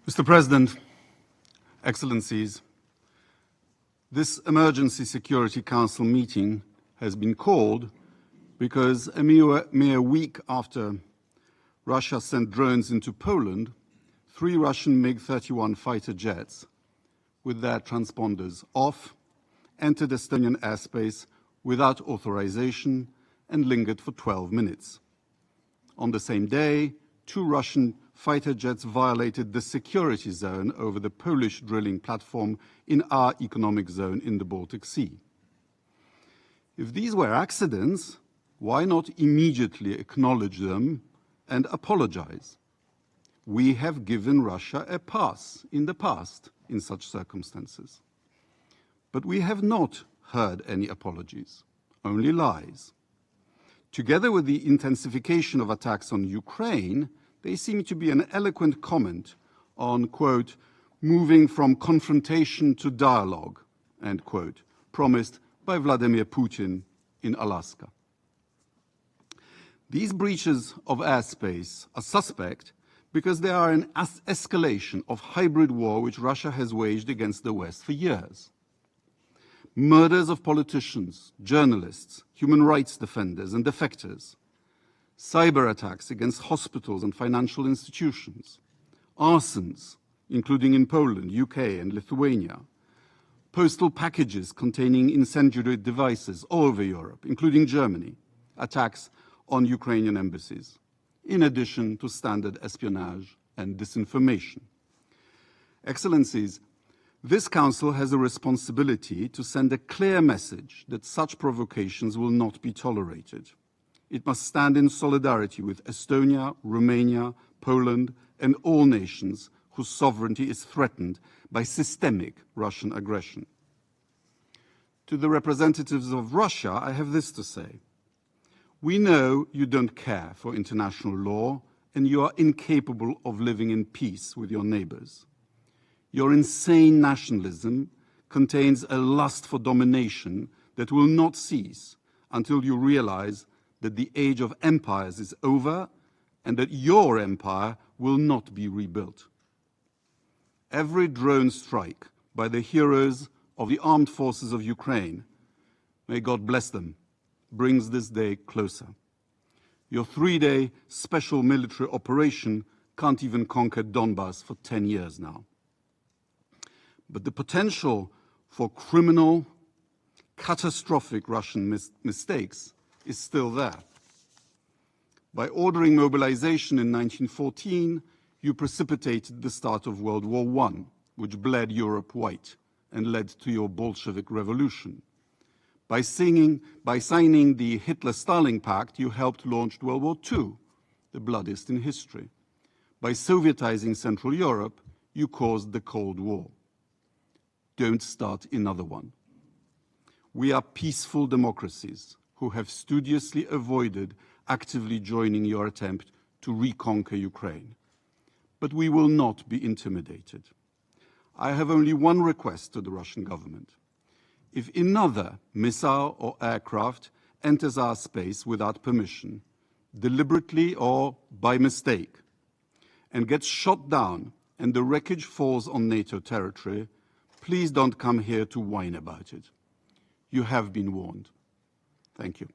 Mr. President, Excellencies, this Emergency Security Council meeting has been called because a mere week after Russia sent drones into Poland, 3 Russian MiG-31 fighter jets with their transponders off entered Estonian airspace without authorization and lingered for 12 minutes. On the same day, 2 Russian fighter jets violated the security zone over the Polish drilling platform in our economic zone in the Baltic Sea. If these were accidents, why not immediately acknowledge them and apologize? We have given Russia a pass in the past in such circumstances. But we have not heard any apologies, only lies. Together with the intensification of attacks on Ukraine, they seem to be an eloquent comment on, quote, moving from confrontation to dialogue, end quote, promised by Vladimir Putin in Alaska. These breaches of airspace are suspect because they are an escalation of hybrid war which Russia has waged against the West for years. Murders of politicians, journalists, human rights defenders and defectors, cyber attacks against hospitals and financial institutions, arsons, including in Poland, UK and Lithuania, postal packages containing incendiary devices all over Europe, including Germany, attacks on Ukrainian embassies, in addition to standard espionage and disinformation. Excellencies, this Council has a responsibility to send a clear message that such provocations will not be tolerated. It must stand in solidarity with Estonia, Romania, Poland, and all nations whose sovereignty is threatened by systemic Russian aggression. To the representatives of Russia, I have this to say. We know you don't care for international law and you are incapable of living in peace with your neighbors. Your insane nationalism contains a lust for domination that will not cease until you realize that the age of empires is over and that your empire will not be rebuilt. Every drone strike by the heroes of the armed forces of Ukraine, may God bless them, brings this day closer. Your 3-day special military operation can't even conquer Donbass for 10 years now. But the potential for criminal, catastrophic Russian mistakes is still there. By ordering mobilization in 1914, you precipitated the start of World War I, which bled Europe white and led to your Bolshevik Revolution. By signing the Hitler-Stalin Pact, you helped launch World War II, the bloodiest in history. By Sovietizing Central Europe, you caused the Cold War. Don't start another one. We are peaceful democracies who have studiously avoided actively joining your attempt to reconquer Ukraine. But we will not be intimidated. I have only one request to the Russian government. If another missile or aircraft enters our space without permission, deliberately or by mistake, and gets shot down and the wreckage falls on NATO territory, please don't come here to whine about it. You have been warned. Thank you.